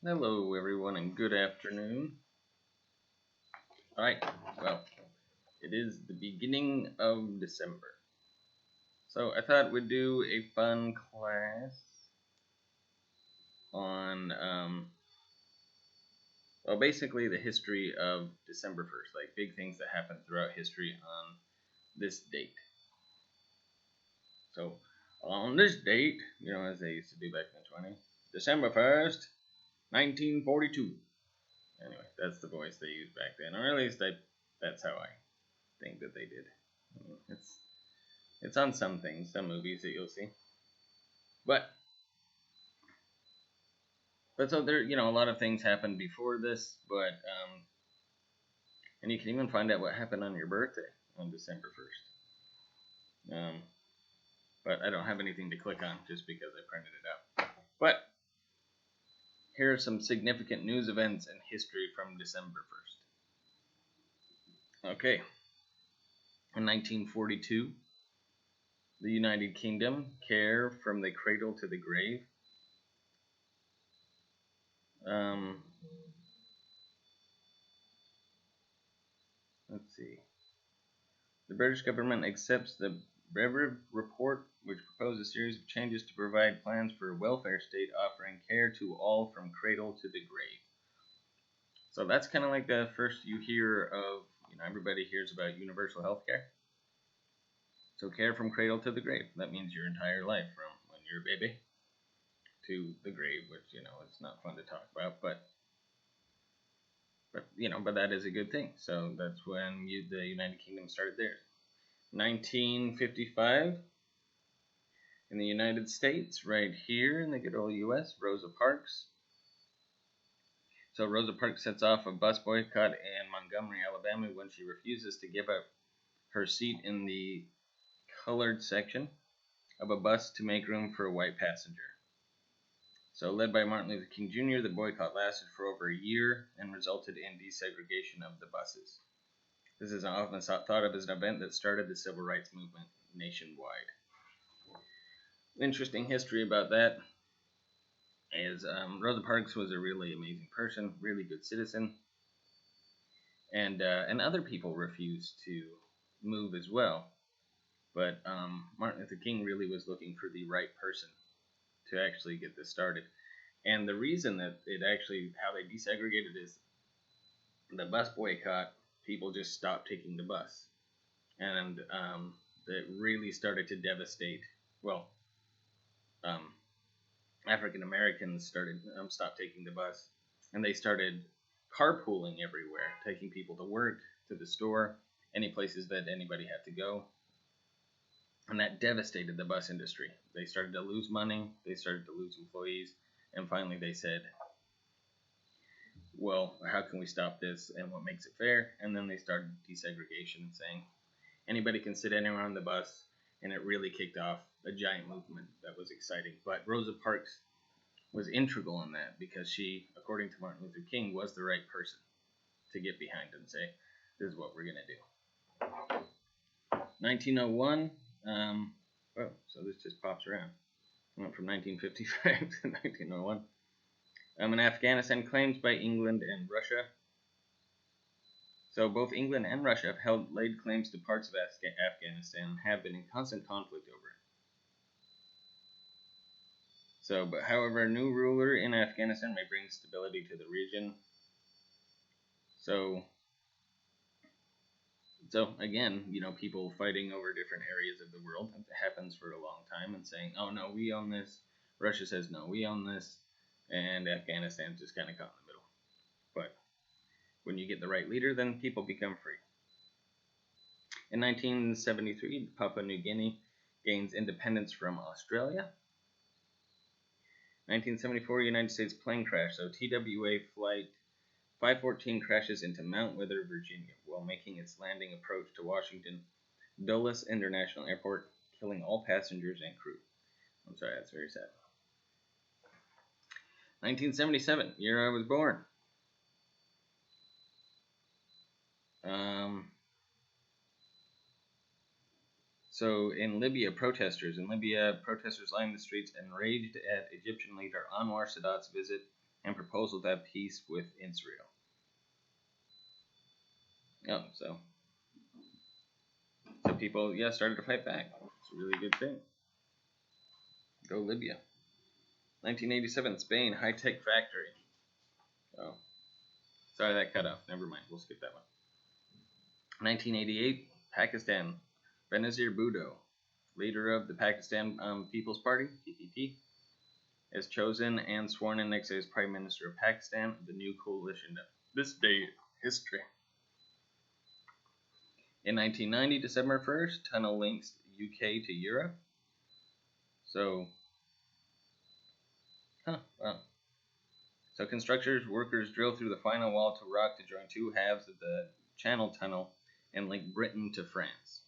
Hello, everyone, and good afternoon. Alright, well, it is the beginning of December. So I thought we'd do a fun class on, basically the history of December 1st, like big things that happened throughout history on this date. So, on this date, as they used to do back in the 20s, December 1st, 1942. Anyway, that's the voice they used back then, or at least that's how I think that they did. It's on some things, some movies that you'll see. But so there, a lot of things happened before this, and you can even find out what happened on your birthday on December 1st. But I don't have anything to click on just because I printed it out. But here are some significant news events in history from December 1st. Okay. In 1942, the United Kingdom, Care from the Cradle to the Grave. Let's see. The British government accepts the Brever Report, which proposed a series of changes to provide plans for a welfare state offering care to all from cradle to the grave. So that's kind of like the first you hear of, everybody hears about universal health care. So care from cradle to the grave. That means your entire life from when you're a baby to the grave, which, it's not fun to talk about, but that is a good thing. So that's when the United Kingdom started theirs. 1955, in the United States, right here in the good old U.S., Rosa Parks. So Rosa Parks sets off a bus boycott in Montgomery, Alabama, when she refuses to give up her seat in the colored section of a bus to make room for a white passenger. So, led by Martin Luther King Jr., the boycott lasted for over a year and resulted in desegregation of the buses. This is often thought of as an event that started the civil rights movement nationwide. Interesting history about that is Rosa Parks was a really amazing person, really good citizen, and other people refused to move as well. But Martin Luther King really was looking for the right person to actually get this started. And the reason that how they desegregated is the bus boycott, people just stopped taking the bus. And that really started to devastate, African Americans stopped taking the bus, and they started carpooling everywhere, taking people to work, to the store, any places that anybody had to go. And that devastated the bus industry. They started to lose money, they started to lose employees, and finally they said, well, how can we stop this and what makes it fair? And then they started desegregation, saying anybody can sit anywhere on the bus, and it really kicked off a giant movement that was exciting. But Rosa Parks was integral in that because she, according to Martin Luther King, was the right person to get behind and say, this is what we're going to do. 1901, so this just pops around. I went from 1955 to 1901. In Afghanistan, claims by England and Russia. So both England and Russia have laid claims to parts of Afghanistan and have been in constant conflict over it. So, but however, a new ruler in Afghanistan may bring stability to the region. So again, people fighting over different areas of the world. It happens for a long time and saying, oh no, we own this. Russia says, no, we own this. And Afghanistan's just kind of caught in the middle. But when you get the right leader, then people become free. In 1973, Papua New Guinea gains independence from Australia. 1974, United States plane crash. So TWA flight 514 crashes into Mount Weather, Virginia, while making its landing approach to Washington Dulles International Airport, killing all passengers and crew. I'm sorry, that's very sad. 1977, year I was born. So in Libya, protesters lined the streets enraged at Egyptian leader Anwar Sadat's visit and proposal to have peace with Israel. Oh, so people, started to fight back. It's a really good thing. Go Libya. 1987, Spain, high-tech factory. Oh, sorry, that cut off. Never mind, we'll skip that one. 1988, Pakistan, Benazir Bhutto, leader of the Pakistan People's Party, PPP, is chosen and sworn in next day as Prime Minister of Pakistan, the new coalition. This day history. In 1990, December 1st, tunnel links UK to Europe. So, wow. So construction workers drill through the final wall to rock to join two halves of the Channel Tunnel and link Britain to France,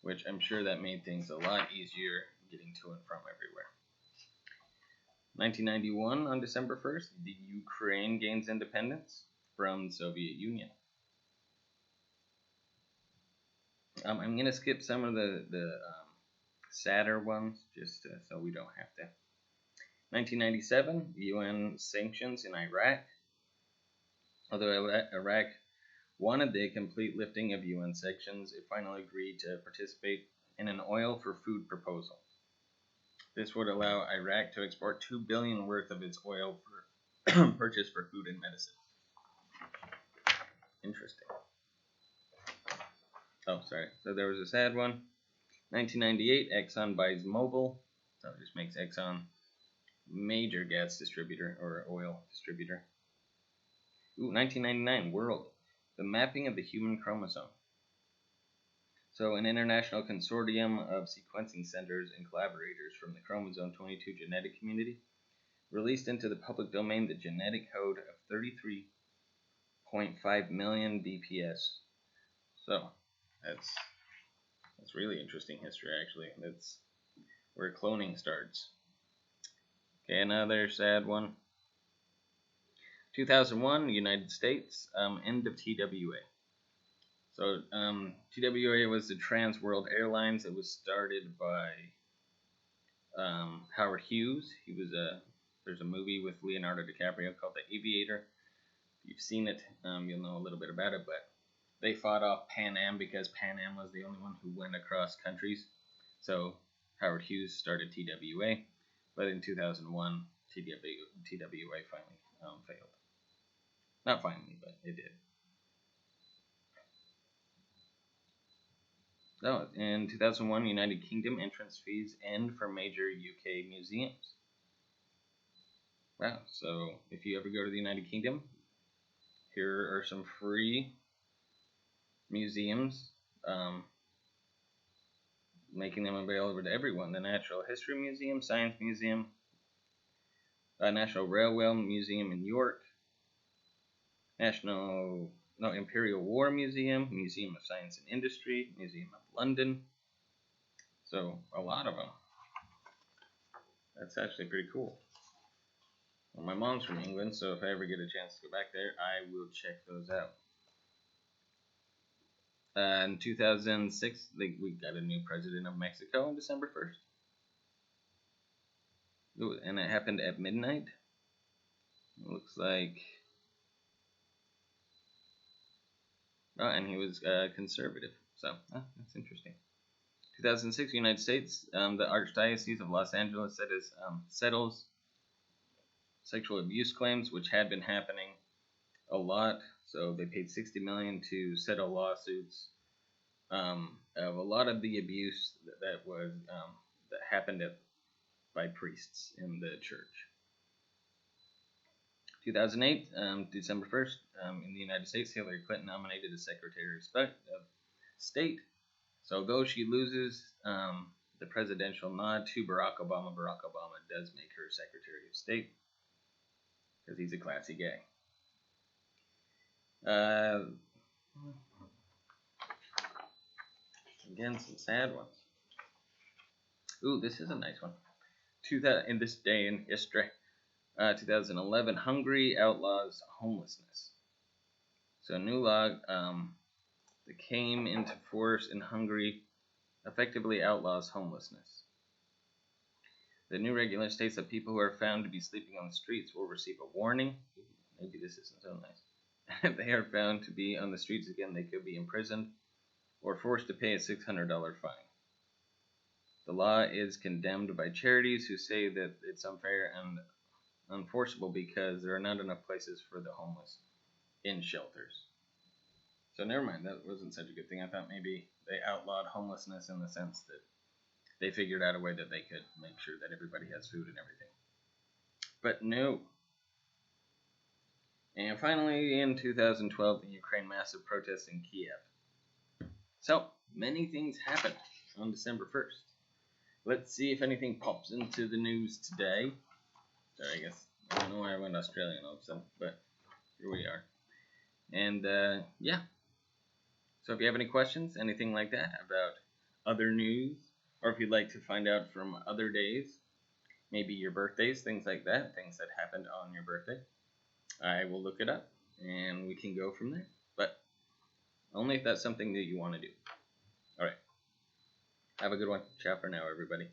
which I'm sure that made things a lot easier getting to and from everywhere. 1991, on December 1st, the Ukraine gains independence from the Soviet Union. I'm going to skip some of the sadder ones, just so we don't have to. 1997, UN sanctions in Iraq. Although Iraq wanted the complete lifting of UN sanctions, it finally agreed to participate in an oil for food proposal. This would allow Iraq to export $2 billion worth of its oil for purchase for food and medicine. Interesting. Oh, sorry. So there was a sad one. 1998, Exxon buys Mobil. So it just makes Exxon major gas distributor or oil distributor. 1999, World, the mapping of the human chromosome. So an international consortium of sequencing centers and collaborators from the chromosome 22 genetic community released into the public domain the genetic code of 33.5 million BPS. So that's really interesting history, actually. That's where cloning starts. Okay, another sad one. 2001, United States, end of TWA. So TWA was the Trans World Airlines. It was started by Howard Hughes. There's a movie with Leonardo DiCaprio called The Aviator. If you've seen it, you'll know a little bit about it, but they fought off Pan Am because Pan Am was the only one who went across countries. So Howard Hughes started TWA, but in 2001, TWA finally failed. Not finally, but it did. Oh, in 2001, United Kingdom entrance fees end for major UK museums. Wow, so if you ever go to the United Kingdom, here are some free museums, making them available to everyone. The Natural History Museum, Science Museum, National Railway Museum in York, Imperial War Museum, Museum of Science and Industry, Museum of London. So a lot of them. That's actually pretty cool. Well, my mom's from England, so if I ever get a chance to go back there, I will check those out. In 2006, we got a new president of Mexico on December 1st. Ooh, and it happened at midnight. It looks like... Oh, and he was conservative, so that's interesting. 2006, United States, the Archdiocese of Los Angeles settles sexual abuse claims, which had been happening a lot. So they paid $60 million to settle lawsuits of a lot of the abuse that happened by priests in the church. 2008, December 1st, in the United States, Hillary Clinton nominated as Secretary of State. So though she loses the presidential nod to Barack Obama does make her Secretary of State because he's a classy guy. Again, some sad ones. Ooh, this is a nice one. In this day in history, 2011, Hungary outlaws homelessness. So a new law that came into force in Hungary effectively outlaws homelessness. The new regulation states that people who are found to be sleeping on the streets will receive a warning. Maybe this isn't so nice. If they are found to be on the streets again, they could be imprisoned or forced to pay a $600 fine. The law is condemned by charities who say that it's unfair and unenforceable because there are not enough places for the homeless in shelters. So never mind, that wasn't such a good thing. I thought maybe they outlawed homelessness in the sense that they figured out a way that they could make sure that everybody has food and everything. But no. And finally, in 2012, in Ukraine, massive protests in Kiev. So, many things happened on December 1st. Let's see if anything pops into the news today. Sorry, I guess. I don't know why I went Australian all of a sudden, but here we are. And, yeah. So if you have any questions, anything like that, about other news, or if you'd like to find out from other days, maybe your birthdays, things like that, things that happened on your birthday, I will look it up, and we can go from there. But only if that's something that you want to do. Alright. Have a good one. Ciao for now, everybody.